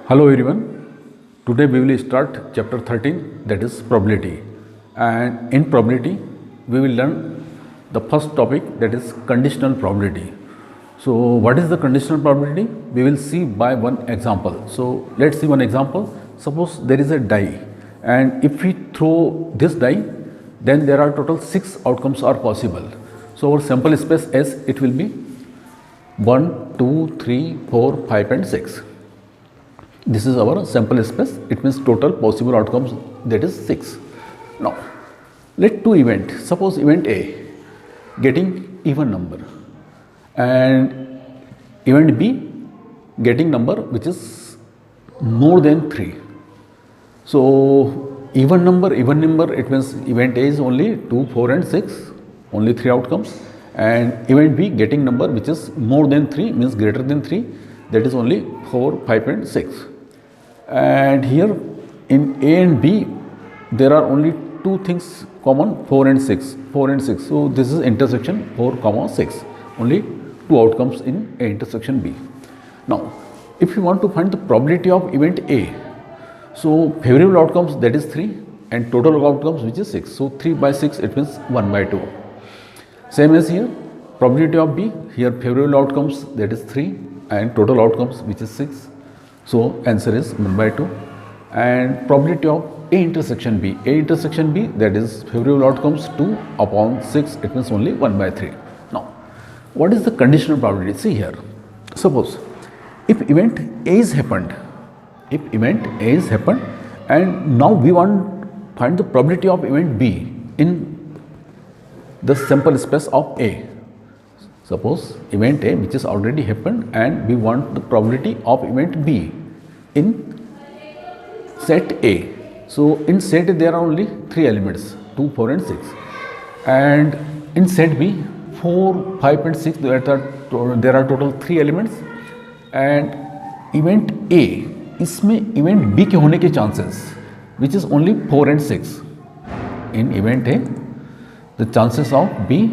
Hello everyone. Today we will start chapter 13, that is probability. And in probability we will learn the first topic, that is conditional probability. So what is the conditional probability? We will see by one example. So let's see one example. Suppose there is a die, and if we throw this die, then there are total 6 outcomes are possible. So our sample space S, it will be 1, 2, 3, 4, 5 and 6. This is our sample space. It means total possible outcomes, that is 6. Now let two event, suppose event A getting even number and event B getting number which is more than 3. So even number, it means event A is only 2, 4 and 6, only 3 outcomes, and event B getting number which is more than 3 means greater than 3, that is only 4, 5 and 6. And here in A and B there are only two things common, 4 and 6. So this is intersection 4, 6, only two outcomes in A intersection B. Now if you want to find the probability of event A, so favorable outcomes, that is 3, and total outcomes which is 6. So 3 by 6, it means 1 by 2. Same as here, probability of B, here favorable outcomes, that is 3, and total outcomes which is 6. So answer is 1 by 2. And probability of A intersection B, that is favorable outcomes 2 upon 6, it means only 1 by 3. Now what is the conditional probability? See here, suppose if event A is happened, and now we want to find the probability of event B in the sample space of A. Suppose event A which is already happened, and we want the probability of event B in set A. So in set A there are only 3 elements, 2, 4 and 6, and in set B 4, 5 and 6 there are total 3 elements, and event A, इसमें event B के होने के chances which is only 4 and 6. In event A the chances of B,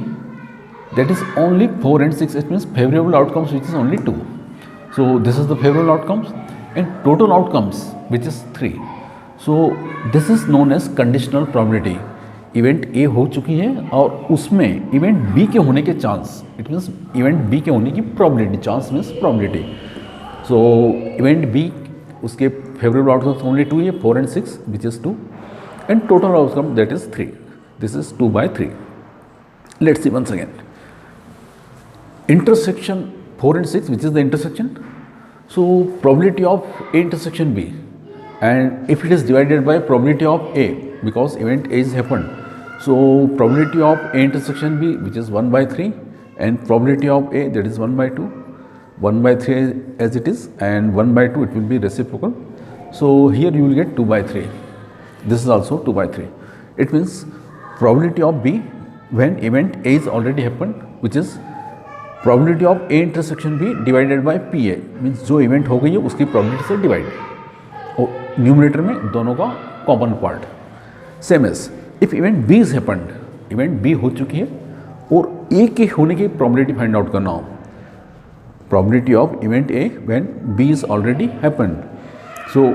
that is only 4 and 6, it means favorable outcomes which is only 2. So this is the favorable outcomes, and total outcomes which is 3. So this is known as conditional probability. Event A हो चुकी है और उसमें event B के होने के chance, it means event B के होने की probability, chance means probability. So event B उसके फेवरेबल आउटकम्स ओनली 2 है, 4 and 6 which is 2, and total outcome that is 3. This is 2 by 3. Let's see once again intersection 4 and 6, which is the intersection. So probability of A intersection B, and if it is divided by probability of A, because event A is happened, so probability of A intersection B which is 1 by 3, and probability of A, that is 1 by 2, 1 by 3 as it is, and 1 by 2 it will be reciprocal. So here you will get 2 by 3. This is also 2 by 3. It means probability of B when event A is already happened, which is probability of A intersection B divided by PA, means जो event हो गई है उसकी probability से divide, और numerator में दोनों का common part. Same as if event B is happened, event B हो चुकी है और A के होने की probability फाइंड आउट करना हो, probability of event A when B is already happened. So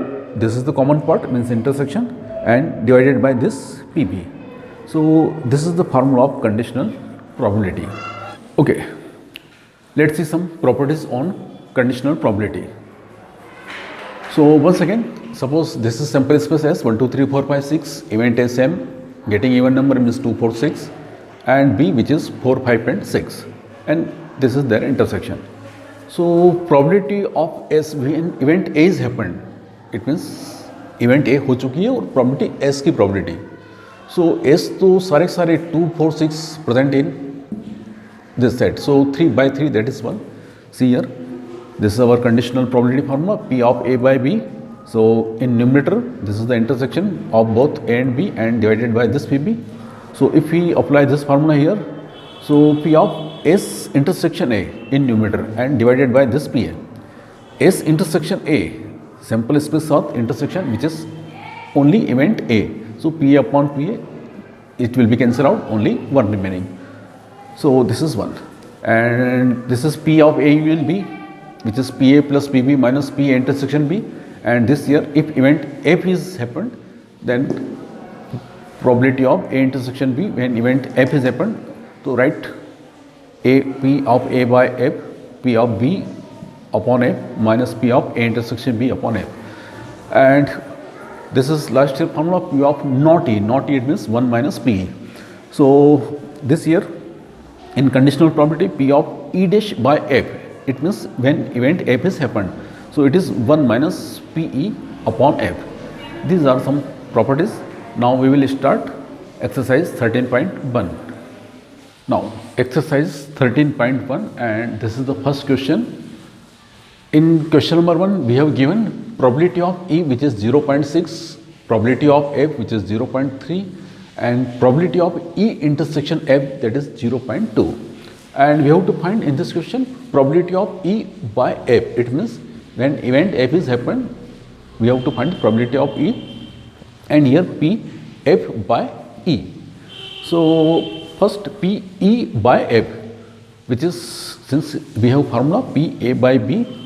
this is the common part, means intersection, and divided by this PB. So this is the formula of conditional probability. Okay. Let's see some properties on conditional probability. So once again, suppose this is sample space S, 1, 2, 3, 4, 5, 6, event A same, getting even number means 2, 4, 6, and B which is 4, 5 and 6, and this is their intersection. So probability of S when event A is happened, it means event A हो चुकी है और probability S की probability. So S तो सारे 2, 4, 6 present in this set. So 3 by 3, that is 1. See here, this is our conditional probability formula, P of A by B. So in numerator this is the intersection of both A and B, and divided by this PB. So if we apply this formula here, so P of S intersection A in numerator and divided by this PA. S intersection A, sample space of intersection which is only event A. So PA upon PA, it will be cancelled out, only 1 remaining. So this is 1, and this is P of A will be, which is PA plus PB minus PA intersection B, And this here, if event F is happened, then probability of A intersection B when event F is happened. So write A P of A by F, P of B upon F minus P of A intersection B upon F. And this is last year formula P of not E. Not E, it means 1 minus P. So this here in conditional probability P of E dash by F, it means when event F is happened. So it is 1 minus PE upon F. These are some properties. Now we will start exercise 13.1. Now exercise 13.1, and this is the first question. In question number 1, we have given probability of E which is 0.6, probability of F which is 0.3, and probability of E intersection F, that is 0.2. And we have to find in this question probability of E by F. It means when event F is happened, we have to find the probability of E, and here P F by E. So first P E by F, which is, since we have formula P A by B,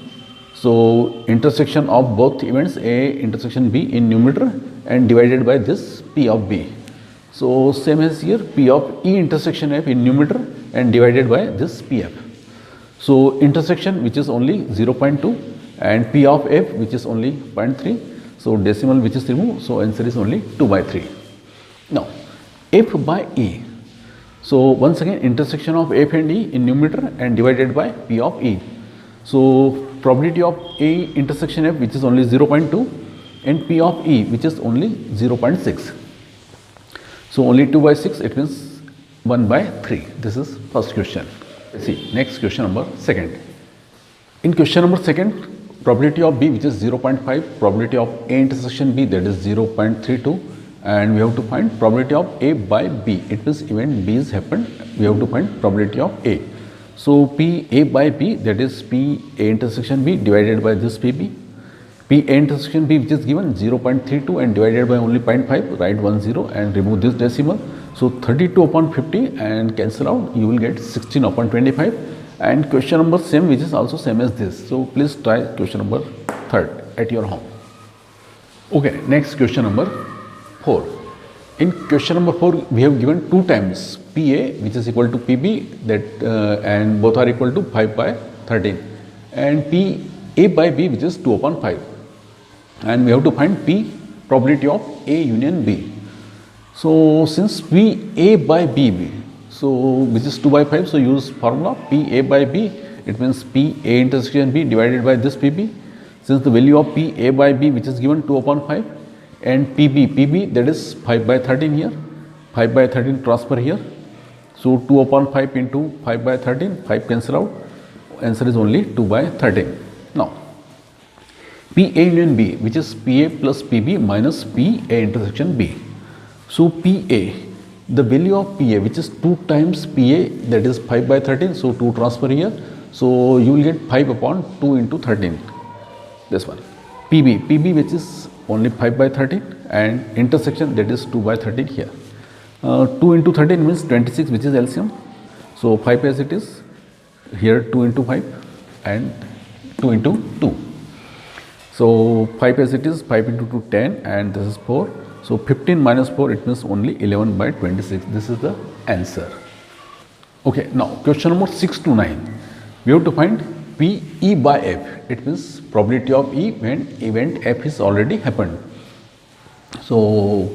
so intersection of both events A intersection B in numerator and divided by this P of B. So same as here, P of E intersection F in numerator and divided by this PF. So intersection which is only 0.2 and P of F which is only 0.3. So decimal which is removed, so answer is only 2 by 3. Now F by E. So once again intersection of F and E in numerator and divided by P of E. So probability of A intersection F which is only 0.2 and P of E which is only 0.6. So only 2 by 6, it means 1 by 3. This is first question. Let's see next question number second. In question number second, probability of B which is 0.5, probability of A intersection B, that is 0.32, and we have to find probability of A by B. It means event B is happened, we have to find probability of A. So P A by B, that is P A intersection B divided by this P B. P A intersection B which is given 0.32 and divided by only 0.5, write 10 and remove this decimal. So 32 upon 50 and cancel out, you will get 16 upon 25. And question number same, which is also same as this. So please try question number third at your home. Okay, next question number 4. In question number 4, we have given 2 times PA which is equal to PB, that and both are equal to 5 by 13, and PA by B which is 2 upon 5, and we have to find P probability of A union B. So since P A by B, so which is 2 by 5, so use formula P A by B, it means P A intersection B divided by this PB. Since the value of P A by B which is given 2 upon 5 and PB that is 5 by 13 here, 5 by 13 transfer here. So 2 upon 5 into 5 by 13, 5 cancel out, answer is only 2 by 13. Now PA union B which is PA plus PB minus PA intersection B. So PA, the value of PA which is 2 times PA, that is 5 by 13, so 2 transfer here. So you will get 5 upon 2 into 13, this one. PB which is only 5 by 13 and intersection, that is 2 by 13 here. 2 into 13 means 26 which is LCM. So 5 as it is, here 2 into 5 and 2 into 2. So 5 as it is, 5 into 2 10 and this is 4. So 15 minus 4, it means only 11 by 26. This is the answer. Okay, now question number 6 to 9. We have to find P E by F. It means probability of E when event F is already happened. So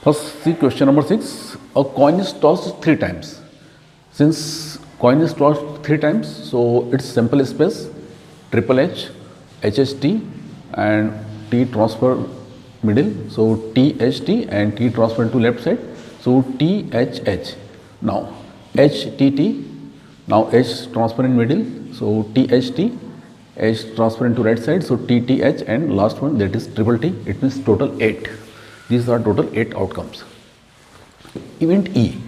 first see question number 6. A coin is tossed 3 times. Since coin is tossed 3 times, so its sample space triple H, HHT and T transfer middle. So THT and T transfer to left side. So THH. Now HTT. Now H transfer in middle. So THT. H transfer into right side. So TTH, and last one, that is triple T. It means total 8. These are total 8 outcomes. Event E.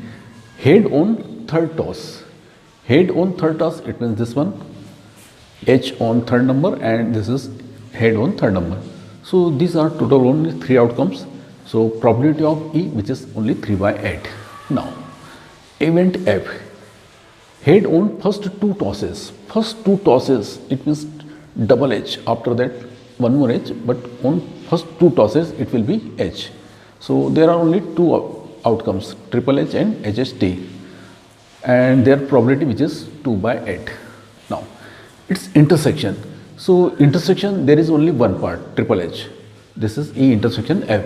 Head on third toss. Head on third toss, it means this one. H on third number and this is head on third number. So these are total only 3 outcomes. So probability of E which is only 3 by 8. Now event F. Head on first 2 tosses. First 2 tosses, it means double H. After that one more H, but on first two tosses it will be H. So there are only two outcomes, triple H and HHT, and their probability which is 2 by 8. Now its intersection. So intersection, there is only one part, triple H. This is E intersection F.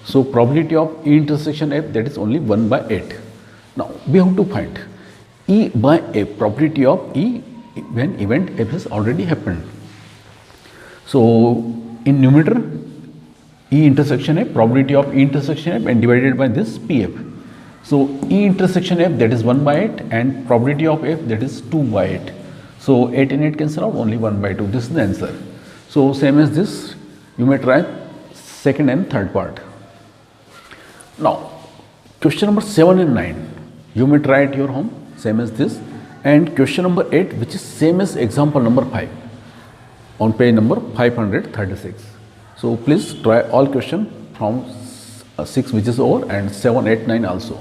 So probability of E intersection F, that is only 1 by 8. Now we have to find E by F, probability of E when event F has already happened. So in numerator, E intersection F, probability of E intersection F, and divided by this PF. So E intersection F, that is 1 by 8, and probability of F, that is 2 by 8. So 8 and 8 cancel out, only 1 by 2. This is the answer. So same as this, you may try second and third part. Now question number 7 and 9, you may try at your home, same as this, and question number 8, which is same as example number 5 on page number 536. So please try all question from 6 which is over, and 7, 8, 9 also.